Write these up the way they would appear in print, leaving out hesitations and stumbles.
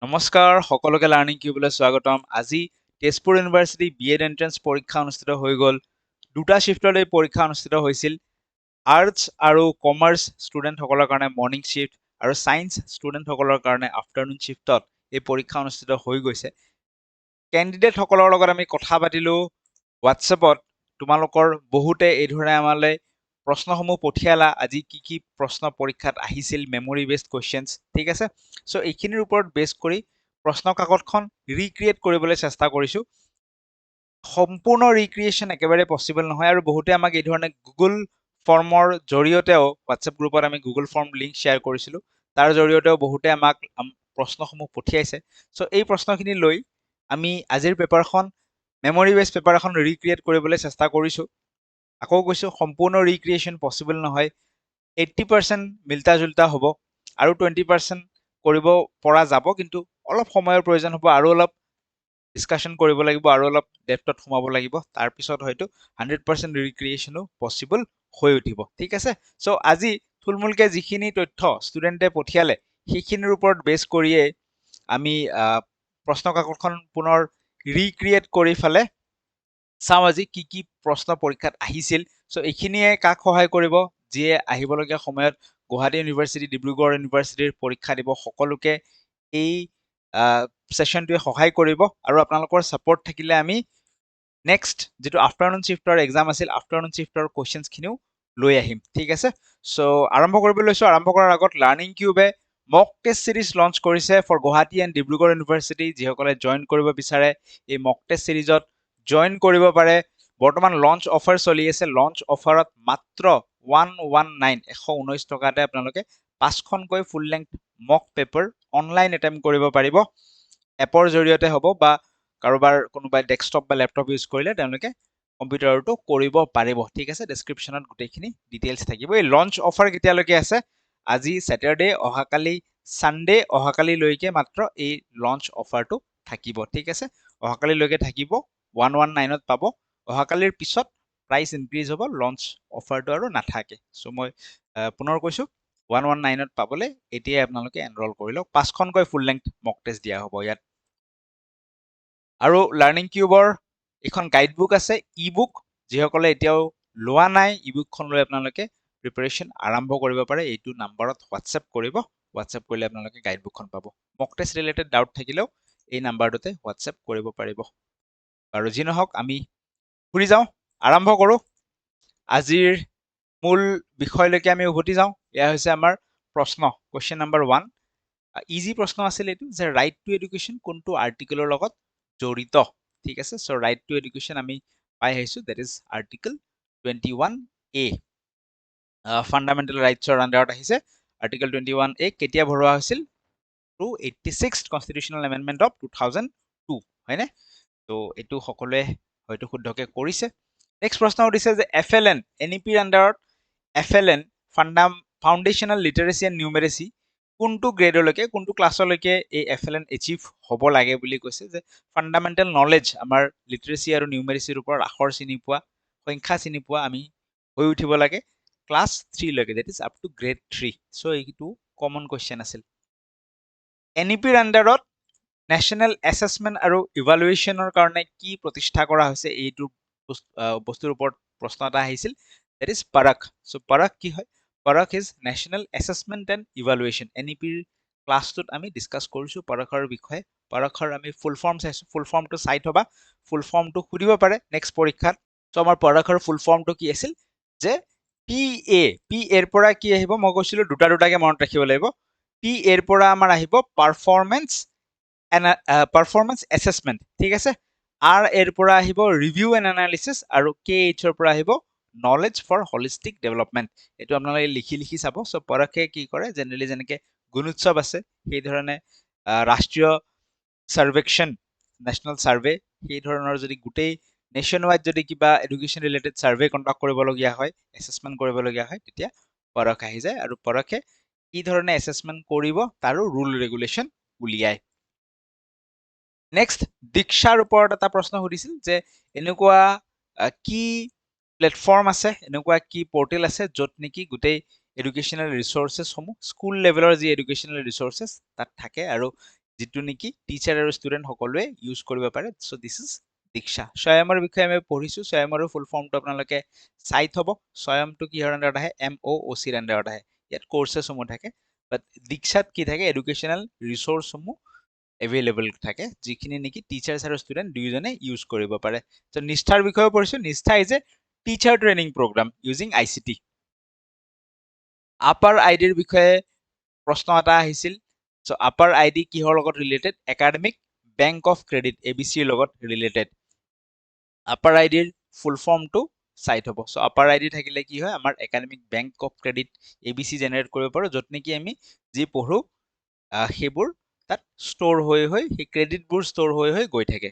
নমস্কাৰ সকলোকে লাৰ্ণিং কিউবলৈ স্বাগতম। আজি তেজপুৰ ইউনিভাৰ্চিটি বিএড এন্ট্ৰেন্স পৰীক্ষা অনুষ্ঠিত হৈ গ'ল। দুটা শিফ্টত এই পৰীক্ষা অনুষ্ঠিত হৈছিল। আৰ্টছ আৰু কমাৰ্চ ষ্টুডেণ্টসকলৰ কাৰণে মৰ্ণিং শিফ্ট আৰু ছায়েন্স ষ্টুডেণ্টসকলৰ কাৰণে আফটাৰনুন শিফ্টত এই পৰীক্ষা অনুষ্ঠিত হৈ গৈছে। কেণ্ডিডেটসকলৰ লগত আমি কথা পাতিলোঁ হোৱাটছএপত। তোমালোকৰ বহুতে এইধৰণে আমালৈ প্ৰশ্নসমূহ পঠিয়ালা, আজি কি কি প্ৰশ্ন পৰীক্ষাত আহিছিল, মেমৰি বেছড কুৱেশ্যনছ, ঠিক আছে। চ' এইখিনিৰ ওপৰত বেছ কৰি প্ৰশ্ন কাকতখন ৰিক্ৰিয়েট কৰিবলৈ চেষ্টা কৰিছোঁ। সম্পূৰ্ণ ৰিক্ৰিয়েশ্যন একেবাৰে পচিবল নহয়, আৰু বহুতে আমাক এই ধৰণে গুগল ফৰ্মৰ জৰিয়তেও, হোৱাটছএপ গ্ৰুপত আমি গুগল ফৰ্ম লিংক শ্বেয়াৰ কৰিছিলোঁ, তাৰ জৰিয়তেও বহুতে আমাক প্ৰশ্নসমূহ পঠিয়াইছে। চ' এই প্ৰশ্নখিনি লৈ আমি আজিৰ পেপাৰখন, মেমৰি বেছড পেপাৰ এখন ৰিক্ৰিয়েট কৰিবলৈ চেষ্টা কৰিছোঁ। আকৌ কৈছোঁ, সম্পূৰ্ণ ৰিক্ৰিয়েশ্যন পচিবল নহয়। 80% মিল্টা জুল্টা হ'ব আৰু 20% কৰিব পৰা যাব, কিন্তু অলপ সময়ৰ প্ৰয়োজন হ'ব, আৰু অলপ ডিছকাশ্যন কৰিব লাগিব, আৰু অলপ ডেপথত সোমাব লাগিব। তাৰপিছত হয়তো 100% ৰিক্ৰিয়েশ্যনো পচিবল হৈ উঠিব, ঠিক আছে। চ' আজি থুলমূলকৈ যিখিনি তথ্য ষ্টুডেণ্টে পঠিয়ালে সেইখিনিৰ ওপৰত বেছ কৰিয়েই আমি প্ৰশ্ন কাকতখন পুনৰ ৰিক্ৰিয়েট কৰি ফালে চাওঁ আজি কি কি প্ৰশ্ন পৰীক্ষাত আহিছিল। চ' এইখিনিয়ে কাক সহায় কৰিব, যিয়ে আহিবলগীয়া সময়ত গুৱাহাটী ইউনিভাৰ্চিটি, ডিব্ৰুগড় ইউনিভাৰ্চিটিৰ পৰীক্ষা দিব, সকলোকে এই ছেশ্যনটোৱে সহায় কৰিব। আৰু আপোনালোকৰ ছাপৰ্ট থাকিলে আমি নেক্সট যিটো আফটাৰনুন শিফ্টৰ এক্সাম আছিল, আফটাৰনুন শিফ্টৰ কুৱেশ্যনছখিনিও লৈ আহিম, ঠিক আছে। চ' আৰম্ভ কৰিব লৈছোঁ। আৰম্ভ কৰাৰ আগত লাৰ্ণিং কিউবে মক টেষ্ট চিৰিজ লঞ্চ কৰিছে for Guwahati and Dibrugarh university. যিসকলে জইন কৰিব বিচাৰে এই মক টেষ্ট চিৰিজত জইন কৰিব পাৰে। বৰ্তমান লঞ্চ অফাৰ চলি আছে। লঞ্চ অফাৰত মাত্ৰ 119 টকাতে আপোনালোকে 5খনকৈ ফুল লেংথ মক পেপাৰ অনলাইন এটেম্প কৰিব পাৰিব। এপৰ জৰিয়তে হ'ব, বা কাৰোবাৰ কোনোবাই ডেস্কটপ বা লেপটপ ইউজ কৰিলে তেওঁলোকে কম্পিউটাৰতো কৰিব পাৰিব, ঠিক আছে। ডেছক্ৰিপশ্যনত গোটেইখিনি ডিটেইলছ থাকিব। এই লঞ্চ অফাৰ কেতিয়ালৈকে আছে? আজি ছেটাৰডে, অহাকালি ছানডে, অহাকালিলৈকে মাত্ৰ এই লঞ্চ অফাৰটো থাকিব, ঠিক আছে। অহাকালিলৈকে থাকিব, 119ত পাব। অহাকালিৰ পিছত প্ৰাইচ ইনক্ৰিজ হ'ব, লঞ্চ অফাৰটো আৰু নাথাকে। চ' মই পুনৰ কৈছোঁ, 119ত পাবলৈ এতিয়াই আপোনালোকে এনৰোল কৰি লওক। 5খনকৈ ফুল লেংথ মক টেষ্ট দিয়া হ'ব ইয়াত। আৰু লাৰ্ণিং কিউবৰ এইখন গাইড বুক আছে, ই বুক। যিসকলে এতিয়াও লোৱা নাই, ই বুকখন লৈ আপোনালোকে প্ৰিপাৰেশ্যন আৰম্ভ কৰিব পাৰে। এইটো নাম্বাৰত হোৱাটছএপ কৰিব। হোৱাটছএপ কৰিলে আপোনালোকে গাইড বুকখন পাব। মক টেষ্ট ৰিলেটেড ডাউট থাকিলেও এই নাম্বাৰটোতে হোৱাটছএপ কৰিব পাৰিব। আৰু যি নহওক, আমি ঘূৰি যাওঁ, আৰম্ভ কৰোঁ। আজিৰ মূল বিষয়লৈকে আমি উভতি যাওঁ। এয়া হৈছে আমাৰ প্ৰশ্ন, কুৱেশ্যন নম্বৰ 1। ইজি প্ৰশ্ন আছিল এইটো, যে ৰাইট টু এডুকেশ্যন কোনটো আৰ্টিকেলৰ লগত জড়িত, ঠিক আছে। চ' ৰাইট টু এডুকেশ্যন আমি পাই আহিছোঁ, that is article 21A। Fundamental ৰাইটছৰ আণ্ডাৰত আহিছে। আৰ্টিকেল 21A কেতিয়া ভৰোৱা হৈছিল? 86th কনষ্টিটিউচনেল এমেণ্ডমেণ্ট অফ 2002, হয়নে? ত' এইটো সকলোৱে হয়তো শুদ্ধকে কৰিছে। নেক্সট প্ৰশ্ন সুধিছে যে FLN, NEPৰ আণ্ডাৰত FLN, ফাউণ্ডেশ্যনেল লিটাৰেচি এণ্ড নিউমেৰেচি, কোনটো গ্ৰেডলৈকে, কোনটো ক্লাছলৈকে এই FLN এচিভ হ'ব লাগে বুলি কৈছে। যে ফাণ্ডামেণ্টেল নলেজ, আমাৰ লিটাৰেচি আৰু নিউমেৰেচিৰ ওপৰত আখৰ চিনি পোৱা, সংখ্যা চিনি পোৱা আমি হৈ উঠিব লাগে ক্লাছ 3লৈকে, that is up to grade 3। So' এইটো কমন কুৱেশ্যন আছিল। NEPৰ আণ্ডাৰত নেশ্যনেল এছেছমেণ্ট আৰু ইভালুৱেশ্যনৰ কাৰণে কি প্ৰতিষ্ঠা কৰা হৈছে, এইটো বস্তুৰ ওপৰত প্ৰশ্ন এটা আহিছিল, দেট ইজ পাৰাক। চ' পাৰাক কি হয়? Parakh is national assessment and evaluation. NEPৰ ক্লাছটোত আমি ডিছকাছ কৰিছোঁ পাৰাকৰ বিষয়ে। পাৰাকৰ আমি ফুল ফৰ্ম চাইছোঁ, ফুল ফৰ্মটো চাই থবা, ফুল ফৰ্মটো সুধিব পাৰে নেক্সট পৰীক্ষাত। চ' আমাৰ পাৰাকৰ ফুল ফৰ্মটো কি আছিল? যে পি এৰ পৰা কি আহিব? মই কৈছিলোঁ দুটা দুটাকে মনত ৰাখিব লাগিব। পি এৰ পৰা আমাৰ আহিব পাৰফৰ্মেঞ্চ এছেছমেণ্ট, ঠিক আছে। আৰ এৰ পৰা আহিব ৰিভিউ এণ্ড এনালিচিছ, আৰু কে এইচৰ পৰা আহিব নলেজ ফৰ হলিষ্টিক ডেভেলপমেণ্ট। এইটো আপোনালোকে লিখি লিখি চাব। চ' পৰাকে কি কৰে, জেনেৰেলি যেনেকৈ গুণোৎসৱ আছে, সেই ধৰণে ৰাষ্ট্ৰীয় ছাৰ্ভেক্ষণ, নেশ্যনেল ছাৰ্ভে, সেই ধৰণৰ যদি গোটেই নেশ্যন ৱাইড যদি কিবা এডুকেশ্যন ৰিলেটেড ছাৰ্ভে কণ্ডাক্ট কৰিবলগীয়া হয়, এছেছমেণ্ট কৰিবলগীয়া হয়, তেতিয়া পৰখ আহি যায়, আৰু পৰখে কি ধৰণে এছেছমেণ্ট কৰিব তাৰো ৰুল ৰেগুলেশ্যন উলিয়ায়। নেক্সট, দীক্ষাৰ ওপৰত এটা প্ৰশ্ন সুধিছিল, যে এনেকুৱা কি প্লেটফৰ্ম আছে, এনেকুৱা কি পৰ্টেল আছে য'ত নেকি গোটেই এডুকেশ্যনেল ৰিচোৰ্চেছসমূহ, স্কুল লেভেলৰ যি এডুকেশ্যনেল ৰিচোৰ্চেছ তাত থাকে, আৰু যেটো নেকি টিচাৰ আৰু ষ্টুডেণ্ট সকলোৱে ইউজ কৰিব পাৰে সো দিস ইজ দীক্ষা স্বয়মৰ বিষয়ে আমি পঢ়িছো স্বয়মৰ ফুল ফৰ্মটো আপোনালোকে চাই থব স্বয়মটো কিহৰ আন্ডাৰত আহে MOOC ৰ আন্ডাৰত আহে ইয়াত কোৰ্সেছ সমূহ থাকে বাট দীক্ষাত কি থাকে এডুকেশনাল ৰিসোৰ্স সমূহ এভেইলেবল থাকে যিখিনি নেকি টিচাৰ্স আৰু ষ্টুডেণ্ট দুইজনে ইউজ কৰিব পাৰে তো নিষ্ঠাৰ বিষয়ে পঢ়িছো Nishtha is a teacher training program using ICT APAAR আইডিৰ বিষয়ে প্ৰশ্ন এটা আহিছিল সো আপাৰ আইডি কিহৰ লগত related academic bank of credit ABC ৰ লগত ৰিলেটেড আপাৰ আইডিৰ ফুল ফৰ্মটো চাই থব সো আপাৰ আইডি থাকিলে কি হয় আমাৰ academic bank of credit ABC generate কৰিব পাৰো যত নেকি আমি যি পঢ়ো হেবোৰ তাত ষ্টৰ হৈ সেই ক্ৰেডিটবোৰ ষ্টৰ হৈ গৈ থাকে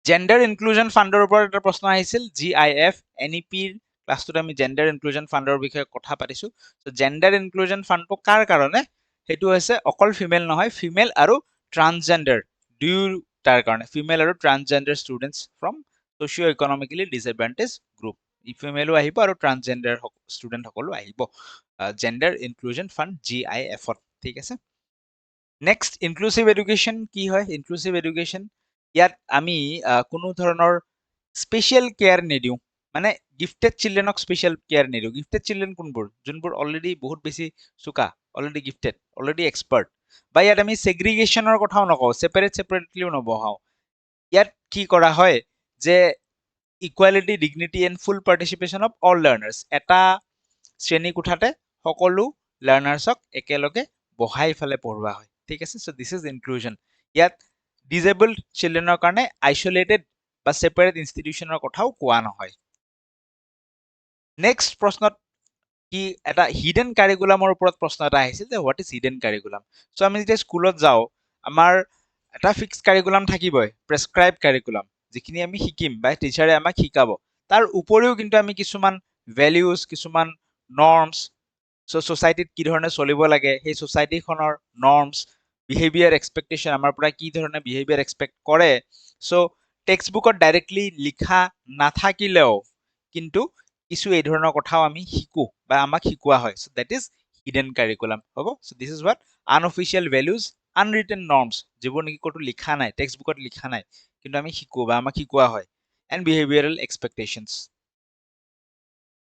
জেন্ডাৰ ইনক্লুজন ফাণ্ডৰ ওপৰত এটা প্ৰশ্ন আহিছিল GIF NEP ৰ ক্লাছটোত আমি জেন্ডাৰ ইনক্লুজন ফাণ্ডৰ বিষয়ে কথা পাতিছো সো জেন্ডাৰ ইনক্লুজন ফাণ্ডটো কাৰ কাৰণে হেতু হৈছে অকল ফিমেল নহয় ফিমেল আৰু ট্ৰান্সজেন্ডাৰ দুয়োটাৰ কাৰণে ফিমেল আৰু transgender students from socio economically disadvantage group ফিমেলো আহিব আৰু ট্ৰান্সজেন্ডাৰ ষ্টুডেন্ট সকলো আহিব জেন্ডাৰ ইনক্লুজন ফাণ্ড GIF ত ঠিক আছে নেক্সট ইনক্লুসিভ এডুকেশন কি হয় ইনক্লুসিভ এডুকেশন ইয়াত আমি কোনো ধৰণৰ স্পেশাল কেয়াৰ নিদিও মানে গিফটেড চিলড্ৰেনক স্পেশাল কেয়াৰ নিদিও গিফটেড চিলড্ৰেন কোনবোৰ যোনবোৰ অলৰেডি বহুত বেছি চুকা অলৰেডি গিফটেড অলৰেডি এক্সপাৰ্ট বা ইয়াত আমি সেগ্ৰিগেশনৰ কথাও নকওঁ সেপাৰেটলিও নবহাও ইয়াত কি কৰা হয় যে equality dignity and full participation of all learners এটা শ্ৰেণী কোঠাতে সকলো লাৰ্নাৰ্ছক একেলগে বহাই ফেলে পঢ়োৱা হয় ঠিক আছে সো দিস ইজ ইনক্লুজন ইয়াত ডিজেবলড চিলড্ৰেনৰ কাৰণে আইসোলেটেড বা সেপাৰেট ইনষ্টিটিউচনৰ কথাও কোৱা নহয় নেক্সট প্ৰশ্নত কি এটা হিডেন কাৰিকুলামৰ ওপৰত প্ৰশ্ন এটা আহিছিল যে what is hidden curriculum so আমি যেতিয়া স্কুলত যাও আমাৰ এটা ফিক্সড কাৰিকুলাম থাকিবই প্ৰেসক্ৰাইব কাৰিকুলাম যিখিনি আমি শিকিম বা টিচাৰে আমাক শিকাব তাৰ উপৰিও কিন্তু আমি কিছুমান ভ্যালুজ কিছুমান নৰ্মছ সো সোসাইটিত কি ধৰণে চলিব লাগে সেই সোসাইটিখনৰ নৰ্মছ বিহেভিয়াৰ এক্সপেক্টেশন আমাৰ পৰা কি ধৰণে বিহেভিয়াৰ এক্সপেক্ট কৰে সো টেক্সট বুকত ডাইৰেক্টলি লিখা নাথাকিলেও কিন্তু কিছু এই ধৰণৰ কথাও আমি শিকো বা আমাক শিকোৱা হয় so that is hidden curriculum হ'ব so this is what unofficial values unwritten norms যিবোৰ নেকি ক'তো লিখা নাই টেক্সট বুকত লিখা নাই কিন্তু আমি শিকো বা আমাক শিকোৱা হয় এণ্ড বিহেভিয়াৰেল এক্সপেক্টেশনছ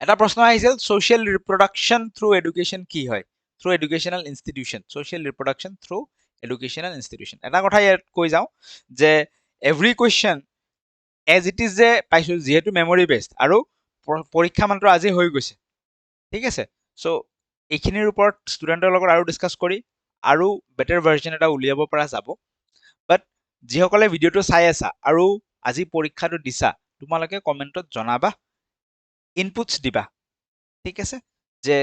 এটা প্ৰশ্ন আহিছিল সোশ্যাল ৰিপ্ৰডাকশন থ্ৰু এডুকেশন কি হয় through educational institution social reproduction through educational institution এটা কথা ইয়াত কৈ যাওঁ যে every question as it is যে পাইছো যিহেতু মেমৰি বেসড আৰু পৰীক্ষা মাত্ৰ আজি হৈ গৈছে ঠিক আছে সো এইখিনিৰ ওপৰত ষ্টুডেণ্টৰ লগত আৰু ডিসকাস কৰি আৰু বেটাৰ ভাৰ্জন এটা উলিয়াব পৰা যাব বাট যিসকলে ভিডিঅ'টো চাই আছা আৰু আজি পৰীক্ষাটো দিছা তোমালোকে কমেন্টত জনাবা ইনপুটস দিবা ঠিক আছে যে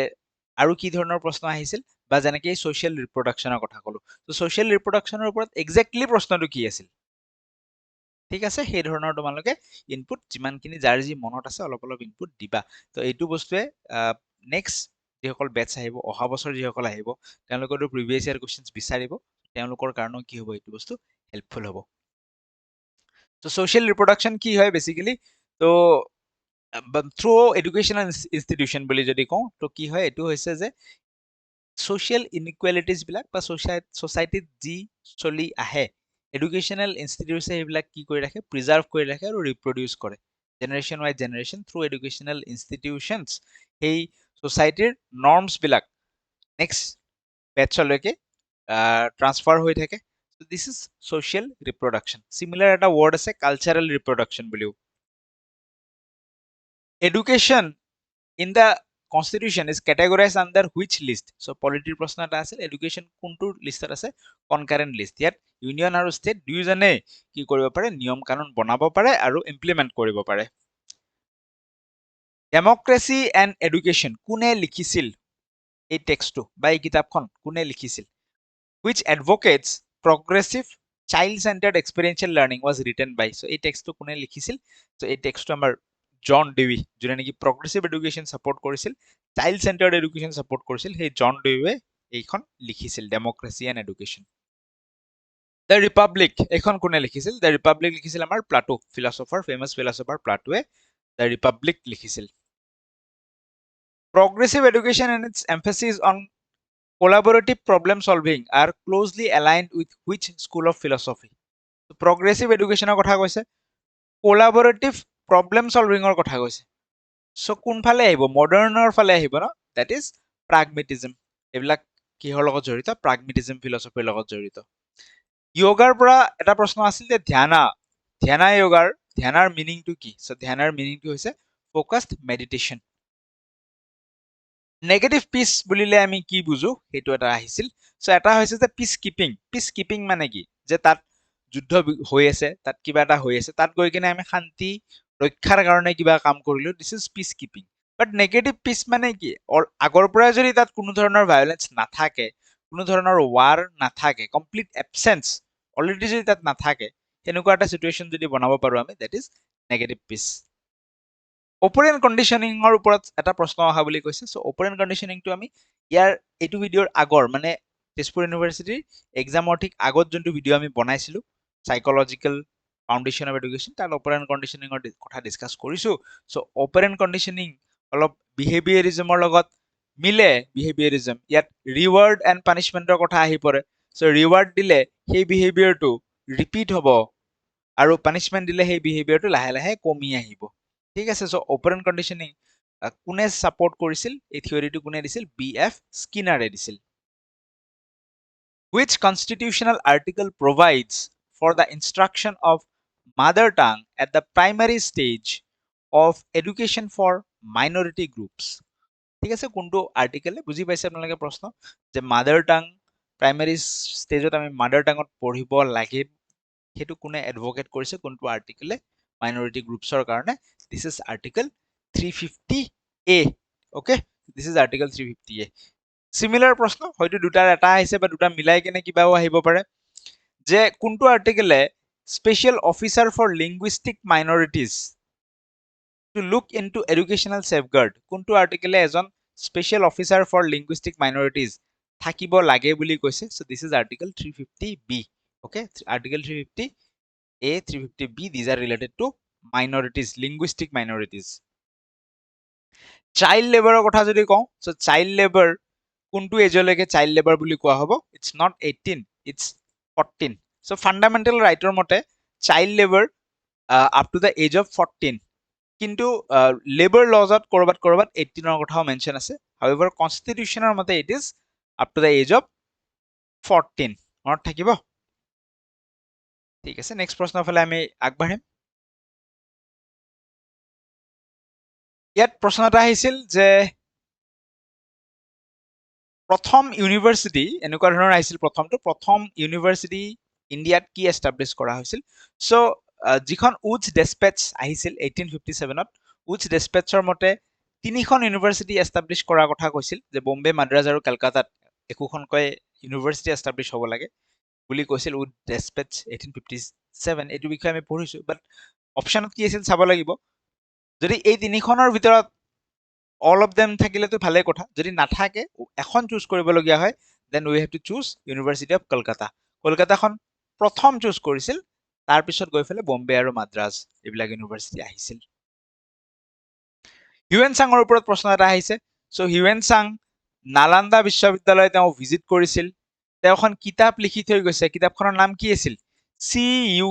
আৰু কি ধৰণৰ প্ৰশ্ন আহিছিল বা যেনেকৈ সোশ্যাল ৰিপ্ৰডাকশনৰ কথা ক'লো তো সোশ্যাল ৰিপ্ৰডাকশনৰ ওপৰত এক্স্যাক্টলি প্ৰশ্নটো কি আছিল ঠিক আছে সেই ধৰণৰ তোমালোকে ইনপুট যিমানখিনি যাৰ যি মনত আছে অলপ অলপ ইনপুট দিবা তো এইটো বস্তুৱে নেক্সট যিসকল বেটছ আহিব অহা বছৰ যিসকল আহিব তেওঁলোকৰতো প্ৰিভিয়াছ ইয়াৰ কুৱেশ্যনছ বিচাৰিব তেওঁলোকৰ কাৰণেও কি হ'ব এইটো বস্তু হেল্পফুল হ'ব তো সোশ্যাল ৰিপ্ৰডাকশন কি হয় বেসিক্যালি তো থ্ৰু এডুকেশনাল ইনষ্টিটিউশন বুলি যদি কওঁ তো কি হয় এইটো হৈছে যে সোশ্যাল ইনইকুৱেলিটিজ বিলাক বা সোসাইটিত যি চলি আহে এডুকেশনাল ইনষ্টিটিউটছে এইবিলাক কি কৰি ৰাখে প্ৰিজাৰ্ভ কৰি ৰাখে আৰু ৰিপ্ৰডিউচ কৰে জেনাৰেশন বাই জেনাৰেশন থ্ৰু এডুকেশনাল ইনষ্টিটিউশনছ সেই সোসাইটিৰ নৰ্মছ বিলাক নেক্সট বেটছলৈকে ট্ৰান্সফাৰ হৈ থাকে so this is social reproduction similar এটা word আছে cultural reproduction বুলিও education in the constitution is categorized under which list so polityৰ প্ৰশ্ন এটা আছে education কোনটো লিষ্টত আছে concurrent list ইয়াত ইউনিয়ন আৰু ষ্টেট দুইজনে কি কৰিব পাৰে নিয়ম কানুন বনাব পাৰে আৰু ইমপ্লিমেন্ট কৰিব পাৰে ডেমক্ৰেসি এণ্ড এডুকেশন কোনে লিখিছিল এই টেক্সটটো বা এই কিতাপখন কোনে লিখিছিল which advocates progressive child centered experiential learning was written by so এই টেক্সটটো কোনে লিখিছিল so এই টেক্সটটো আমাৰ জন ডেউই যোনে নেকি প্ৰগ্ৰেছিভ এডুকেশন সাপোৰ্ট কৰিছিল চাইল্ড সেন্টাৰ্ড এডুকেশন সাপোৰ্ট কৰিছিল সেই জন ডেউয়ে এইখন লিখিছিল ডেমক্ৰেসি এণ্ড এডুকেশন দ্য ৰিপাব্লিক এইখন কোনে লিখিছিল দ্য ৰিপাব্লিক লিখিছিল আমাৰ প্লাটো ফিলসফাৰ ফেমাস ফিলসফাৰ প্লাটোৱে দ্য ৰিপাব্লিক লিখিছিল progressive education and its emphasis on collaborative problem solving are closely aligned with which school of philosophy? progressive education কথা কৈছে, collaborative problem solving কথা কৈছে। সো কোনফালে আহিব, মডাৰ্ণৰ ফালে আহিব ন, that is pragmatism। এইবিলাক কিহৰ লগত জড়িত, pragmatism philosophy লগত জড়িত। যোগাৰ পৰা এটা প্ৰশ্ন আছিল যে ধ্যানা ধ্যানাৰ মিনিংটো কি? সো ধ্যানাৰ মিনিংটো হৈছে ফোকাসড মেডিটেশন। নেগেটিভ পিচ বুলিলে আমি কি বুজো সেইটো এটা আহিছিল। সো এটা হৈছে যে পিচ কিপিং মানে কি, যে তাত যুদ্ধ হৈ আছে, তাত কিবা এটা হৈ আছে, তাত গৈ কিনে আমি শান্তি ৰক্ষাৰ কাৰণে কিবা কাম কৰিলো, this is peace keeping. But negative peace মানে কি, আগৰ পৰাই যদি তাত কোনো ধৰণৰ ভায়োলেন্স নাথাকে, কোনো ধৰণৰ ৱাৰ নাথাকে, কমপ্লিট এবসেন্স অলৰেডি যদি তাত নাথাকে, তেনেকুৱা এটা সিচুৱেশ্যন যদি বনাব পাৰো আমি, that is negative pitch. Operant কণ্ডিশ্যনিঙৰ ওপৰত এটা প্ৰশ্ন অহা বুলি কৈছে। সো অপাৰেণ্ট কণ্ডিশ্যনিংটো আমি ইয়াৰ এইটো ভিডিঅ'ৰ আগৰ মানে তেজপুৰ ইউনিভাৰ্চিটিৰ এক্সামৰ ঠিক আগত যোনটো ভিডিঅ' আমি বনাইছিলো সাইকোলজিকেল ফাউণ্ডেশ্যন অফ এডুকেশ্যন, তাত অপাৰেণ্ট কণ্ডিশ্যনিঙৰ কথা ডিছকাছ কৰিছো। সো অপাৰেণ্ট কণ্ডিশ্যনিং অলপ বিহেভিয়াৰিজমৰ লগত মিলে। বিহেভিয়াৰিজম ইয়াত ৰিৱাৰ্ড এণ্ড পানিছমেণ্টৰ কথা আহি পৰে। সো ৰিৱাৰ্ড দিলে সেই বিহেভিয়াৰটো ৰিপিট হ'ব, আৰু পানিছমেণ্ট দিলে সেই বিহেভিয়াৰটো লাহে লাহে কমি আহিব। ঠিক আছে। সো অপাৰেণ্ট কণ্ডিশ্যনিং কোনে ছাপোৰ্ট কৰিছিল, এই থিয়ৰিটো কোনে দিছিল, BF স্কিনাৰে দিছিল। Which constitutional article provides for the instruction of mother tongue at the primary stage of education for minority groups? ঠিক আছে, কোনটো আৰ্টিকেলে বুজি পাইছে আপোনালোকে প্ৰশ্ন, যে মাদাৰ টাং প্ৰাইমাৰী ষ্টেজত আমি মাদাৰ টাঙত পঢ়িব লাগে, সেইটো কোনে এডভোকেট কৰিছে, কোনটো আৰ্টিকেলে মাইনৰিটি গ্ৰুপছৰ কাৰণে? দিছ is article 350A। Okay, this is article 350A। সিমিলাৰ প্ৰশ্ন হয়তো দুটাৰ এটা আহিছে বা দুটা মিলাই কেনে কিবাও আহিব পাৰে, যে কোনটো আৰ্টিকেলে special officer for linguistic minorities to look into educational safeguard, কোনটো আৰ্টিকেলে এজন special officer for linguistic minorities থাকিব লাগে বুলি কৈছে? So this is article 350B। Okay, article 350A, 350B, these are related to minorities, linguistic minorities. Child লেবাৰৰ কথা যদি কওঁ, সো চাইল্ড লেবাৰ কোনটো এজলৈকে চাইল্ড লেবাৰ বুলি কোৱা হ'ব? It's not 18, it's 14। So fundamental ৰাইটৰ মতে child labour up to the age of 14, কিন্তু লেবাৰ লজত কৰবাত 18ৰ কথাও মেনশ্যন আছে। হাউএভাৰ কনষ্টিটিউশ্যনৰ মতে it is up to the age of 14, মনত থাকিব। ঠিক আছে, নেক্সট প্ৰশ্নৰ ফালে আমি আগবাঢ়িম। ইয়াত প্ৰশ্ন এটা আহিছিল যে প্ৰথম ইউনিভাৰ্চিটি, এনেকুৱা ধৰণৰ আহিছিল প্ৰথম ইউনিভাৰ্চিটি ইণ্ডিয়াত কি এষ্টাব্লিছ কৰা হৈছিল? সো যিখন উডছ ডেছপেটছ আহিছিল 1857ত, উডছ ডেছপেটছৰ মতে তিনিখন ইউনিভাৰ্চিটি এষ্টাব্লিছ কৰাৰ কথা কৈছিল, যে বম্বে, মাদ্ৰাজ আৰু কলকাতাত একোখনকৈ ইউনিভাৰ্চিটি এষ্টাব্লিছ হ'ব লাগে বুলি কৈছিল উড ডেছপেটছ 1857। এইটো বিষয়ে আমি পঢ়িছো, বাট অপশ্যনত কি আছিল চাব লাগিব। যদি এই তিনিখনৰ ভিতৰত অল অফ দেম থাকিলেতো ভালে কথা, যদি নাথাকে এখন চুজ কৰিবলগীয়া হয়, then we have to choose university of Kolkata. কলকাতাখন প্ৰথম চুজ কৰিছিল, তাৰপিছত গৈ পেলাই বম্বে আৰু মাদ্ৰাজ এইবিলাক ইউনিভাৰ্চিটি আহিছিল। হিউৱেন চাঙৰ ওপৰত প্ৰশ্ন এটা আহিছে। সো হিউৱেন চাং নালান্দা বিশ্ববিদ্যালয় তেওঁ ভিজিট কৰিছিল, তেওঁ এখন কিতাপ লিখি থৈ গৈছে, কিতাপখনৰ নাম কি আছিল? CU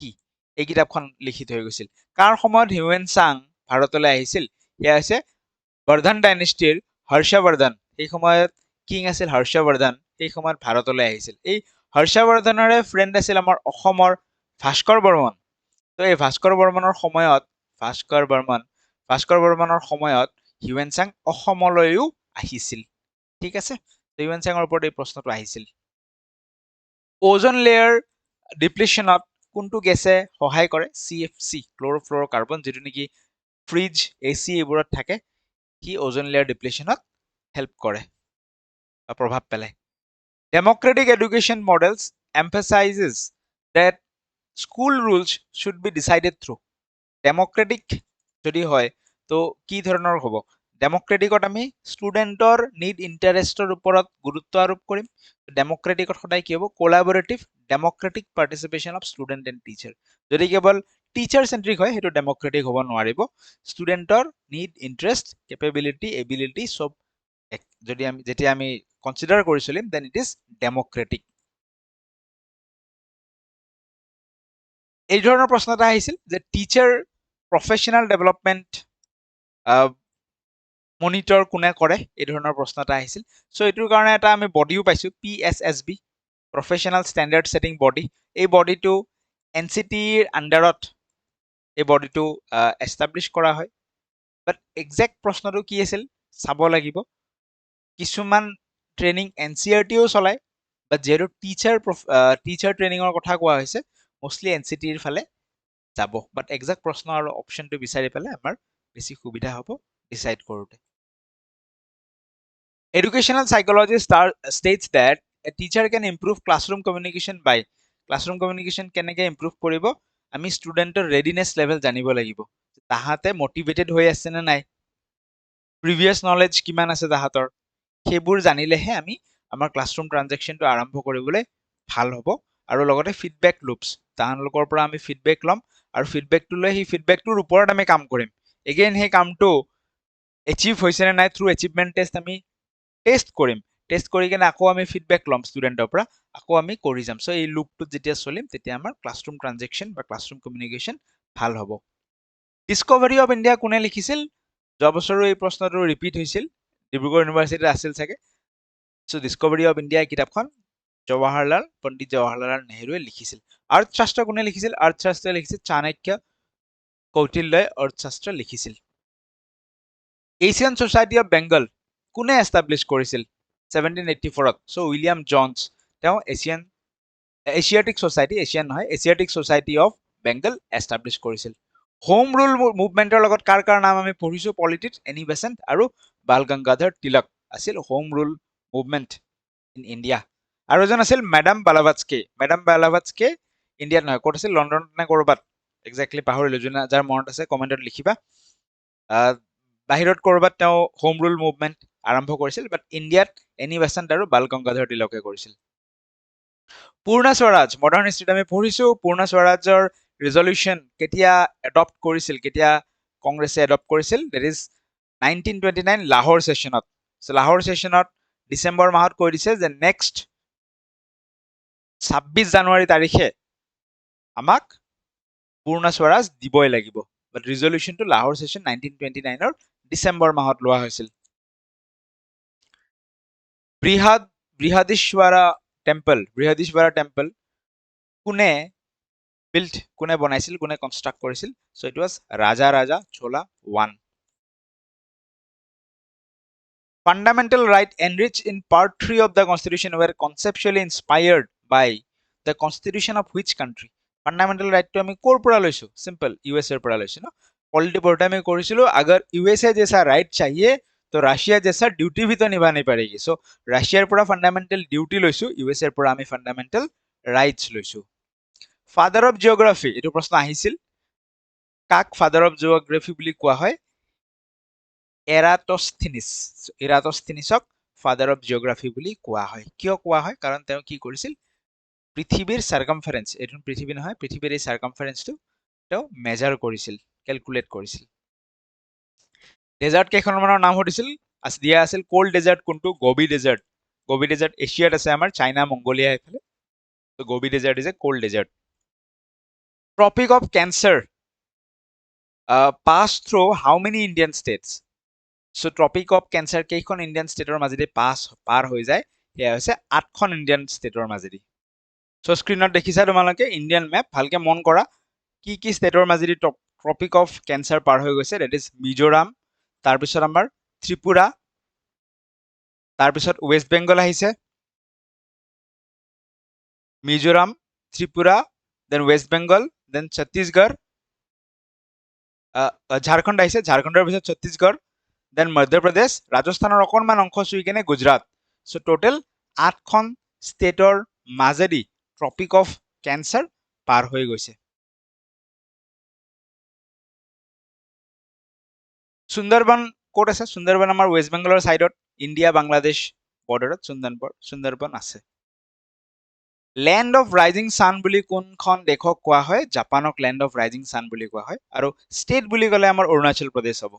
কি, এই কিতাপখন লিখি থৈ গৈছিল। কাৰ সময়ত হিউৱেন চাং ভাৰতলৈ আহিছিল? এয়া হৈছে বৰ্ধন ডাইনেষ্টিৰ হৰ্ষবৰ্ধন, সেই সময়ত কিং আছিল হৰ্ষবৰ্ধন, সেই সময়ত ভাৰতলৈ আহিছিল। এই হৰ্ষবৰ্ধনৰে ফ্ৰেণ্ড আছিল আমাৰ অসমৰ ভাস্কৰ বৰ্মন। তো এই ভাস্কৰ বৰ্মনৰ সময়ত হিউৱেন চাং অসমলৈও আহিছিল। ঠিক আছে, হিউৱেন চাঙৰ ওপৰত এই প্ৰশ্নটো আহিছিল। ওজন লেয়াৰ ডিপ্লিশ্যনত কোনটো গেছে সহায় কৰে? CFC, ক্ল'ৰ'ফ্ল'ৰ'কাৰ্বন, যিটো নেকি ফ্ৰিজ, AC এইবোৰত থাকে, সি ওজন লেয়াৰ ডিপ্লিশ্যনত হেল্প কৰে বা প্ৰভাৱ পেলায়। Democratic education models emphasizes that school rules should be decided through. Democratic যদি হয় তো কি ধৰণৰ হ'ব? ডেম'ক্ৰেটিকত আমি ষ্টুডেণ্টৰ নিড ইণ্টাৰেষ্টৰ ওপৰত গুৰুত্ব আৰোপ কৰিম। ডেম'ক্ৰেটিকত সদায় কি হ'ব? Collaborative democratic participation of student and teacher. যদি কেৱল টিচাৰ চেণ্ট্ৰিক হয়, সেইটো ডেম'ক্ৰেটিক হ'ব নোৱাৰিব। ষ্টুডেণ্টৰ নিড, ইণ্টাৰেষ্ট, কেপেবিলিটি, এবিলিটি চব যেতিয়া আমি কনসিডাৰ কৰি চলিম দেন ইট ইজ ডেমক্ৰেটিক। এই ধৰণৰ প্ৰশ্ন এটা আহিছিল যে টিচাৰ প্ৰফেশ্যনেল ডেভেলপমেণ্ট মনিটৰ কোনে কৰে, এই ধৰণৰ প্ৰশ্ন এটা আহিছিল। চ' এইটোৰ কাৰণে এটা আমি বডিও পাইছোঁ, PSSB, professional standard setting body. এই বডিটো NCTৰ আণ্ডাৰত এই বডিটো এষ্টাব্লিছ কৰা হয়। বাট একজেক্ট প্ৰশ্নটো কি আছিল চাব লাগিব। কিছুমান ট্ৰেইনিং NCERTও চলায়, বাট যিহেতু টিচাৰ ট্ৰেইনিঙৰ কথা কোৱা হৈছে মষ্টলি NCTৰ ফালে যাব। বাট একজেক্ট প্ৰশ্ন আৰু অপশ্যনটো বিচাৰি পেলাই আমাৰ বেছি সুবিধা হ'ব ডিচাইড কৰোঁতে। Educational psychology states that a teacher can improve classroom communication by classroom communication কেনেকৈ improve কৰিব, আমি ষ্টুডেণ্টৰ ৰেডিনেছ লেভেল জানিব লাগিব। তাহাঁতে মটিভেটেড হৈ আছে নে নাই, প্ৰিভিয়াছ নলেজ কিমান আছে তাহাঁতৰ, সেইবোৰ জানিলেহে আমি আমাৰ ক্লাছৰুম ট্ৰানজেকশ্যনটো আৰম্ভ কৰিবলৈ ভাল হ'ব। আৰু লগতে ফিডবেক লুপছ, তাহাঁতৰ পৰা আমি ফিডবেক ল'ম আৰু ফিডবেকটো লৈ সেই ফিডবেকটোৰ ওপৰত আমি কাম কৰিম। এগেইন সেই কামটো এচিভ হৈছে নে নাই থ্ৰু এচিভমেণ্ট টেষ্ট আমি টেষ্ট কৰিম। টেষ্ট কৰি কিনে আকৌ আমি ফিডবেক ল'ম ষ্টুডেণ্টৰ পৰা, আকৌ আমি কৰি যাম। চ' এই লুপটোত যেতিয়া চলিম তেতিয়া আমাৰ ক্লাছৰুম ট্ৰানজেকশ্যন বা ক্লাছৰুম কমিউনিকেশ্যন ভাল হ'ব। ডিস্কভাৰী অফ ইণ্ডিয়া কোনে লিখিছিল? যোৱা বছৰো এই প্ৰশ্নটো ৰিপিট হৈছিল, ডিব্ৰুগড় ইউনিভাৰ্চিটিত আছিল চাগে। চ' ডিস্কভাৰী অফ ইণ্ডিয়া কিতাপখন পণ্ডিত জৱাহৰলাল নেহৰুৱে লিখিছিল। অৰ্থশাস্ত্ৰ কোনে লিখিছিল? অৰ্থশাস্ত্ৰ লিখিছিল চাণক্য, কৌটিল্যই অৰ্থশাস্ত্ৰ লিখিছিল। এছিয়ান ছ'চাইটি অফ বেংগল কোনে এষ্টাব্লিছ কৰিছিল? 1784ত। চ' উইলিয়াম জনছ, তেওঁ Asiatic society of Bengal establish কৰিছিল। হোম ৰুল মুভমেণ্টৰ লগত কাৰ নাম আমি পঢ়িছোঁ পলিটিত? এনি বেচেণ্ট আৰু বাল গংগাধৰ তিলক আছিল home rule movement in India. আৰু এজন আছিল মেডাম বালাভাটস্কে। মেডাম বালাভাটস্কে ইণ্ডিয়াত নহয়, ক'ত আছিল? লণ্ডনত নে ক'ৰবাত, একজেক্টলি পাহৰিলোঁ। যাৰ মনত আছে কমেণ্টত লিখিবা। বাহিৰত ক'ৰবাত তেওঁ হোম ৰুল মুভমেণ্ট আৰম্ভ কৰিছিল, বাট ইণ্ডিয়াত এনি বেচেণ্ট আৰু বাল গংগাধৰ তিলকে কৰিছিল। পূৰ্ণ স্বৰাজ, মডাৰ্ণ হিষ্ট্ৰীত আমি পঢ়িছোঁ পূৰ্ণ স্বৰাজৰ ৰিজলিউশ্যন কেতিয়া এডপ্ট কৰিছিল, কেতিয়া কংগ্ৰেছে এডপ্ট কৰিছিল? ডেট ইজ 1929 লাহোৰ ছেশ্যনত। লাহোৰ ছেশ্যনত ডিচেম্বৰ মাহত কৈ দিছে যে নেক্সট 26 জানুৱাৰী তাৰিখে আমাক পূৰ্ণ স্বৰাজ দিবই লাগিব। বাট ৰিজলিউশ্যনটো লাহোৰ ছেশ্যন 1929ৰ ডিচেম্বৰ মাহত লোৱা হৈছিল। বৃহদীশ্বৰা টেম্পল কোনে বনাইছিল, কোনে কনষ্ট্ৰাক্ট কৰিছিল? So' it was Raja Chola 1। Fundamental right enriched in Part 3 of the Constitution were conceptually inspired by the Constitution of which country? Fundamental right to আমি ক'ৰ পৰা লৈছো? Simple, USA পৰা লৈছো ন। পলিটি পঢ়োঁতে আমি কৰিছিলো अगर USA जैसा राइट चाहिए तो राशिया जैसा ड्यूटी भी तो निभा नहीं पाएगी। सो राशियार পৰা ফান্ডামেন্টাল ডিউটি লৈছো, USA পৰা আমি ফান্ডামেন্টাল ৰাইটস লৈছো। ফাদাৰ অফ জিঅ'গ্ৰাফি, এইটো প্ৰশ্ন আহিছিল। কাক ফাদাৰ অফ জিঅ'গ্ৰাফি বুলি কোৱা হয়? এৰাটস্থিনিছক ফাদাৰ অফ জিঅ'গ্ৰাফি বুলি কোৱা হয়। কিয় কোৱা হয়? কাৰণ তেওঁ কি কৰিছিল? পৃথিৱীৰ চাৰ্কামফাৰেন্স, এইটো পৃথিৱী নহয়, পৃথিৱীৰ এই চাৰ্কামফাৰেন্সটো তেওঁ মেজাৰ কৰিছিল, কেলকুলেট কৰিছিল। ডেজাৰ্ট কেইখনমানৰ নাম সুধিছিল, দিয়া আছিল কোল্ড ডেজাৰ্ট কোনটো? Gobi desert. গোবি ডেজাৰ্ট এছিয়াত আছে আমাৰ, চাইনা মংগোলিয়া এইফালে। তো Gobi desert is a cold desert. Tropic of cancer pass through how many Indian states? So' tropic of cancer কেইখন ইণ্ডিয়ান ষ্টেটৰ মাজেদি পাৰ হৈ যায়? সেয়া হৈছে 8খন ইণ্ডিয়ান ষ্টেটৰ মাজেদি। চ' স্ক্ৰীণত দেখিছা তোমালোকে ইণ্ডিয়ান মেপ, ভালকে মন কৰা কি কি ষ্টেটৰ মাজেদি ট্ৰপিক অফ কেঞ্চাৰ পাৰ হৈ গৈছে। ডেট ইজ মিজোৰাম, তাৰপিছত আমাৰ ত্ৰিপুৰা, তাৰপিছত ৱেষ্ট বেংগল আহিছে, মিজোৰাম, ত্ৰিপুৰা, দেন ৱেষ্ট বেংগল, দেন ছত্তীশগড়, ঝাৰখণ্ড আহিছে, ঝাৰখণ্ডৰ পিছত ছত্তীশগড়, দেন মধ্যপ্ৰদেশ, ৰাজস্থানৰ অকণমান অংশ চুই কেনে গুজৰাট। চ' টোটেল 8খন ষ্টেটৰ মাজেদি ট্ৰপিক অফ কেঞ্চাৰ পাৰ হৈ গৈছে। সুন্দৰবন ক'ত আছে? সুন্দৰবন আমাৰ ৱেষ্ট বেংগলৰ ছাইডত, ইণ্ডিয়া বাংলাদেশ বৰ্ডাৰত সুন্দৰবন আছে। লেণ্ড অফ ৰাইজিং ছান বুলি কোনখন দেশক কোৱা হয়? জাপানক লেণ্ড অফ ৰাইজিং ছান বুলি কোৱা হয়। আৰু ষ্টেট বুলি ক'লে আমাৰ অৰুণাচল প্ৰদেশ হ'ব।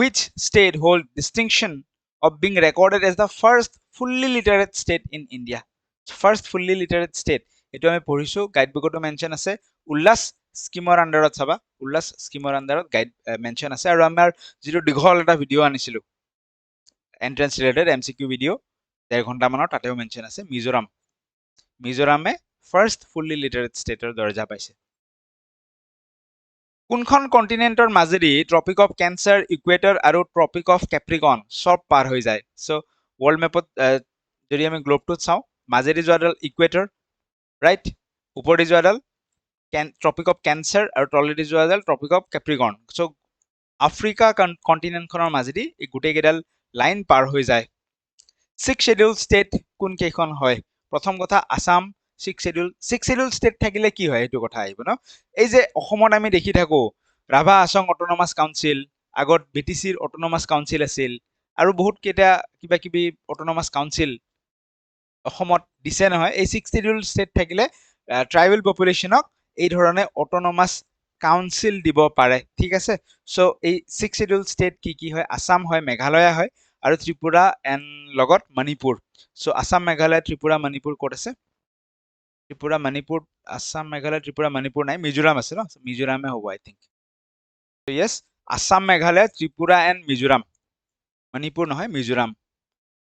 which state hold distinction of being recorded as the first fully literate state in India? First fully literate state, এটো আমি পঢ়িছো, গাইড বুকতো মেনশন আছে, উল্লাস স্কিমৰ আন্ডাৰত চাবা, উল্লাস স্কিমৰ আন্ডাৰত গাইড মেনশন আছে। আৰু আমাৰ যেটো দীঘল এটা ভিডিও আনিছিলো এন্ট্ৰেন্স ৰিলেটেড এমসিকিউ ভিডিও 1.5 ঘন্টা মানৰ, তাতেও মেনশন আছে মিজোৰাম। মিজোৰামে ফাৰ্ষ্ট ফুল্লি লিটাৰেট ষ্টেটৰ দৰ্জা পাইছে। কোনখন কণ্টিনেণ্টৰ মাজেদি ট্ৰপিক অফ কেঞ্চাৰ, ইকুৱেটৰ আৰু ট্ৰপিক অফ কেপ্ৰিকন চব পাৰ হৈ যায়? চ' ৱৰ্ল্ড মেপত যদি আমি গ্লোবটোত চাওঁ, মাজেদি যোৱাডাল ইকুৱেটৰ, ৰাইট, ওপৰেদি যোৱাডাল ট্ৰপিক অফ কেঞ্চাৰ আৰু তলেদি যোৱাডাল ট্ৰপিক অফ কেপ্ৰিকন। চ' আফ্ৰিকা কণ্টিনেণ্টখনৰ মাজেদি এই গোটেইকেইডাল লাইন পাৰ হৈ যায়। ছিক্স শ্বেডিউল ষ্টেট কোন কেইখন হয়? প্ৰথম কথা আসাম, ছিক্স শ্বেডিউল ষ্টেট থাকিলে কি হয় এইটো কথা আহিব ন। এই যে অসমত আমি দেখি থাকো ৰাভা আছং অট'নমাছ কাউন্সিল, আগত BTCৰ অট'নমাছ কাউন্সিল আছিল, আৰু বহুত কেইটা কিবা কিবি অট'নমাছ কাউন্সিল অসমত দিছে নহয়। এই ছিক্স শ্বেডিউল ষ্টেট থাকিলে ট্ৰাইবেল পপুলেশ্যনক এই ধৰণে অট'নমাছ কাউন্সিল দিব পাৰে, ঠিক আছে। চ' এই ছিক্স শ্বেডিউল ষ্টেট কি কি হয়? আসাম হয়, মেঘালয়া হয়, আৰু ত্ৰিপুৰা এণ্ড লগত মণিপুৰ। চ' আসাম, মেঘালয়, ত্ৰিপুৰা, মণিপুৰ ক'ত আছে? ত্ৰিপুৰা, মণিপুৰ, আসাম, মেঘালয়, ত্ৰিপুৰা, মণিপুৰ নাই, মিজোৰাম আছে ন, মিজোৰামে হ'ব I think. Yes, Assam, Meghalaya, Tripura and Mizoram, Manipur নহয়, Mizoram.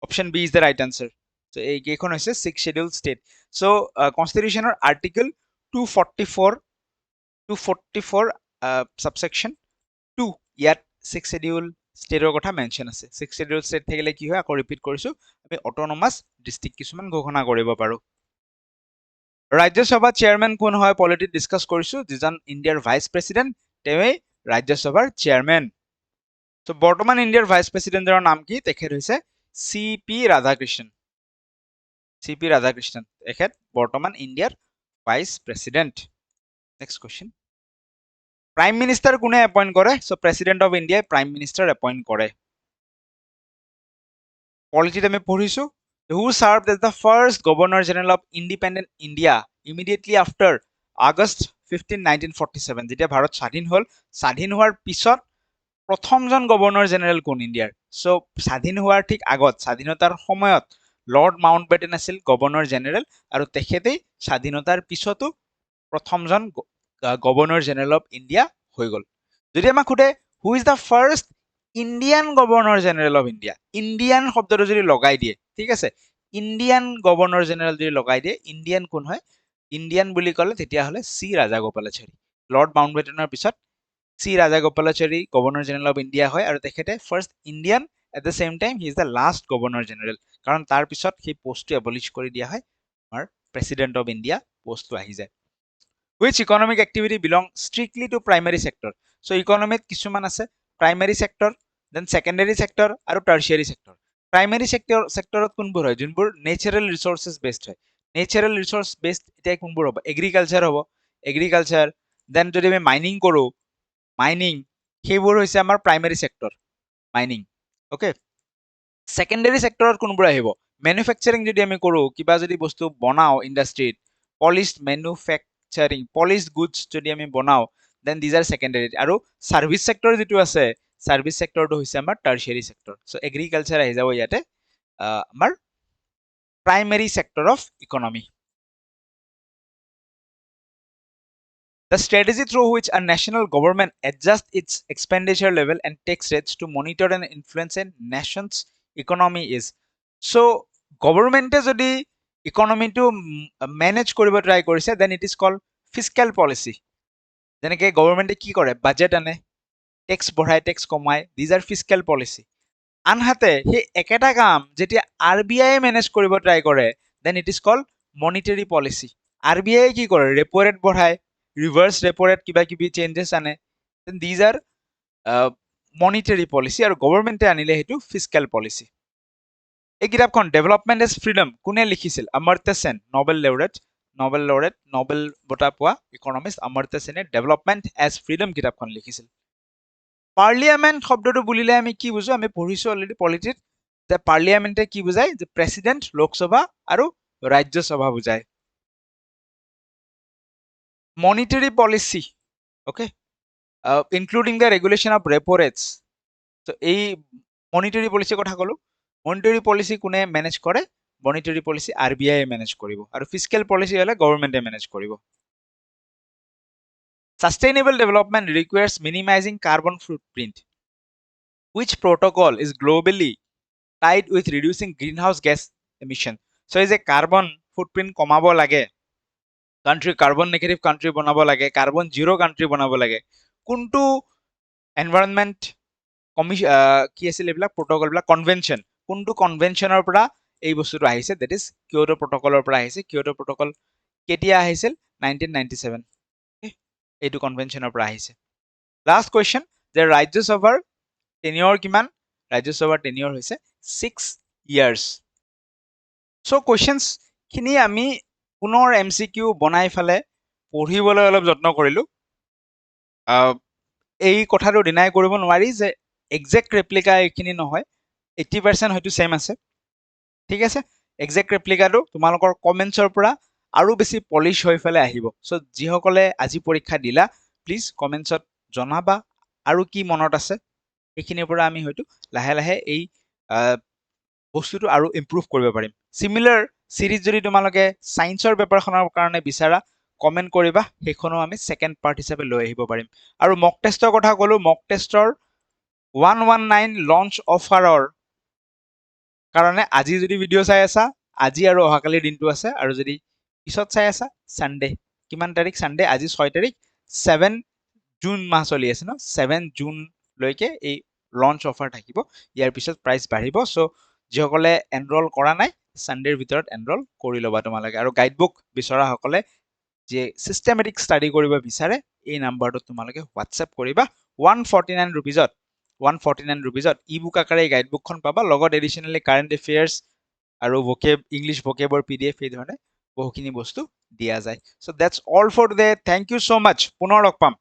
Option B is the right answer. So' এইকেইখন হৈছে ছিক্স শ্বেডিউল ষ্টেট। চ' কনষ্টিটিউশ্যনৰ আৰ্টিকল 244 ছাবছেকশ্যন 2, ইয়াত ছিক্স শ্বেডিউল ষ্টেটৰ কথা মেনশ্যন আছে। ছিক্স শ্বেডিউল ষ্টেট থাকিলে কি হয়, আকৌ ৰিপিট কৰিছো, আমি অট'নমাছ ডিষ্ট্ৰিক্ট কিছুমান ঘোষণা কৰিব পাৰো। ৰাজ্যসভা চেয়াৰমেন কোন হয়? পলিটিত ডিছকাছ কৰিছো, যিজন ইণ্ডিয়াৰ ভাইচ প্ৰেচিডেণ্ট তেওঁৱেই ৰাজ্যসভাৰ চেয়াৰমেন। চ' বৰ্তমান ইণ্ডিয়াৰ ভাইচ প্ৰেচিডেণ্টৰ নাম কি? তেখেত হৈছে CP ৰাধাকৃষ্ণন। CP ৰাধাকৃষ্ণন তেখেত বৰ্তমান ইণ্ডিয়াৰ vice president. Next question, prime minister কোনে এপইণ্ট কৰে? চ' প্ৰেচিডেণ্ট অফ ইণ্ডিয়াই প্ৰাইম মিনিষ্টাৰ এপইণ্ট কৰে। পলিটিত আমি পঢ়িছো, who served as the first Governor General of Independent India immediately after August 15, 1947? যেতিয়া ভাৰত স্বাধীন হ'ল, স্বাধীন হোৱাৰ পিছত প্ৰথমজন গভৰ্ণৰ জেনেৰেল কোন ইণ্ডিয়াৰ? চ' স্বাধীন হোৱাৰ ঠিক আগত, স্বাধীনতাৰ সময়ত লৰ্ড মাউণ্ট বেটেন আছিল গভৰ্ণৰ জেনেৰেল, আৰু তেখেতেই স্বাধীনতাৰ পিছতো প্ৰথমজন গভৰ্ণৰ জেনেৰেল অফ ইণ্ডিয়া হৈ গ'ল। যদি আমাক সোধে who is the first Indian governor general of India, Indian শব্দটো যদি লগাই দিয়ে, ঠিক আছে, ইণ্ডিয়ান গভৰ্ণৰ জেনেৰেল যদি লগাই দিয়ে, ইণ্ডিয়ান কোন হয়? ইণ্ডিয়ান বুলি ক'লে তেতিয়াহ'লে চি ৰাজাগোপালাচাৰী। লৰ্ড মাউণ্ট বেটেনৰ পিছত C Rajagopalachari governor general of India হয়, আৰু তেখেতে first Indian, at the same time he is the last governor general, কাৰণ তাৰ পিছত সেই পষ্টটো এবলিছ কৰি দিয়া হয়, আমাৰ প্ৰেচিডেণ্ট অফ ইণ্ডিয়া পষ্টটো আহি যায়। Which economic activity belong strictly to primary sector? So economic কিছুমান আছে primary sector, then secondary sector আৰু tertiary sector. Primary sectorত কোনবোৰ হয়? যোনবোৰ natural resources based হয়। Natural resource based এতিয়া কোনবোৰ হ'ব? Agriculture হ'ব, agriculture, then যদি আমি mining কৰো, mining, সেইবোৰ হৈছে আমাৰ primary sector, mining, okay? Secondary sectorত কোনবোৰ আহিব? Manufacturing যদি আমি কৰো, কিবা যদি বস্তু বনাও ইণ্ডাষ্ট্ৰীত, polished manufacturing, polished goods যদি আমি বনাও, then these are secondary. আৰু service sector যিটো আছে, service sectorটো হৈছে আমাৰ tertiary sector. So agriculture আহি যাব ইয়াতে আমাৰ primary sector of economy. The strategy through which a national government adjusts its expenditure level and tax rates to monitor and influence a nation's economy is. So government যদি ইকনমিটো manage কৰিব try কৰিছে, then it is called fiscal policy. যেনেকৈ গভৰ্ণমেণ্টে কি কৰে? Budget আনে, tax বঢ়ায়, tax কমায়, these are fiscal policy. আনহাতে সেই একেটা কাম যেতিয়া RBI মেনেজ কৰিব ট্ৰাই কৰে, then it is called monetary policy. RBI কি কৰে? ৰেপো ৰেট বঢ়ায়, ৰিভাৰ্ছ ৰেপো ৰেট কিবা কিবি চেঞ্জেছ আনে, then these are monetary policy, আৰু গভৰ্ণমেণ্টে আনিলে সেইটো ফিস্কেল পলিচি। এই কিতাপখন ডেভেলপমেণ্ট এজ ফ্ৰীডম কোনে লিখিছিল? অমৰ্ত্য সেন, নোবেল লৰেট, নোবেল বঁটা পোৱা ইকনমিষ্ট অমৰ্ত্য সেনে ডেভেলপমেণ্ট এজ ফ্ৰীডম কিতাপখন লিখিছিল। পাৰ্লিয়ামেণ্ট শব্দটো বুলিলে আমি কি বুজো? আমি পঢ়িছো অলৰেডি পলিটিত, যে পাৰ্লিয়ামেণ্টে কি বুজায়? যে প্ৰেচিডেণ্ট, লোকসভা আৰু ৰাজ্যসভা বুজায়। Monetary policy, okay, including the regulation of repo rates, তো এই মনিটাৰী পলিচিৰ কথা ক'লো মনিটাৰী পলিচি কোনে মেনেজ কৰে মনিটাৰী পলিচি RBI মেনেজ কৰিব আৰু ফিস্কেল পলিচি হলে গভৰ্ণমেণ্টে মেনেজ কৰিব Sustainable development requires minimizing carbon footprint. Which protocol is globally tied with reducing greenhouse gas emission? So is a carbon footprint কমাব লাগে country carbon negative country বনাব লাগে carbon zero country বনাব লাগে কোনটো environment commission কি আছিল এইবিলাক protocol বিলাক convention কোনটো conventionৰ পৰা এই বস্তুটো আহিছে that is Kyoto protocolৰ পৰা আহিছে Kyoto protocol কেতিয়া আহিছিল 1997 এইটো কনভেনচনৰ পৰা আহিছে লাষ্ট কোৱেশ্চন যে ৰাজ্যসভাৰ টেনিয়ৰ কিমান ৰাজ্যসভাৰ টেনিয়ৰ হৈছে 6 ইয়াৰ্স সো কোৱেশ্চনস খিনি আমি পুনৰ এমসিকিউ বনাই ফেলে পঢ়িবলৈ অলপ যত্ন কৰিলো এই কথাটো ডিনাই কৰিব নোৱাৰি যে এক্সাক্ট ৰেপ্লিকা এইখিনি নহয় 80% হয়তো সেম আছে ঠিক আছে এক্সাক্ট ৰেপ্লিকাটো তোমালোকৰ কমেন্টছৰ পৰা আৰু বেছি পলিশ হৈ ফেলে আহিব সো যিসকলে আজি পৰীক্ষা দিলা প্লিজ কমেন্টছত জনাবা আৰু কি মনত আছে এইখিনিৰ পৰা আমি হয়তো লাহে লাহে এই বস্তুটো আৰু ইমপ্ৰুভ কৰিব পাৰিম সিমিলাৰ সিৰিজ যদি তোমালোকে সায়েন্সৰ পেপাৰখনৰ কাৰণে বিচাৰা কমেন্ট কৰিবা সেইখনো আমি সেকেন্ড পাৰ্ট হিচাপে লৈ আহিব পাৰিম আৰু মক টেষ্টৰ কথা ক'লো মক টেষ্টৰ 119 লঞ্চ অফাৰৰ কাৰণে আজি যদি ভিডিঅ' চাই আছা আজি আৰু অহাকালিৰ দিনটো আছে আৰু যদি পিছত চাই আছা সানডে কিমান তাৰিখ সানডে আজি 6 তাৰিখ 7 জুন মাহ চলি আছে ন 7 জুন লৈকে এই লঞ্চ অফাৰ থাকিব ইয়াৰ পিছত প্ৰাইস বাঢ়িব সো যিসকলে এনৰোল কৰা নাই সানডেৰ ভিতৰত এনৰোল কৰি ল'বা তোমালোকে আৰু গাইডবুক বিচৰা সকলে যে সিস্টেমেটিক ষ্টাডি কৰিব বিচাৰে এই নাম্বাৰটো তোমালোকে হোৱাটসএপ কৰিবা 149 रुपीजত 149 रुपीजত ই-বুক আকাৰে এই গাইডবুকখন পাবা লগত এডিশনালি কাৰেন্ট এফেয়াৰ্স আৰু ভোকেব ইংলিশ ভোকেবৰ PDF এই ধৰণে বহুখিনি বস্তু দিয়া যায় so that's all for today thank you so much পুনৰ লগ পাম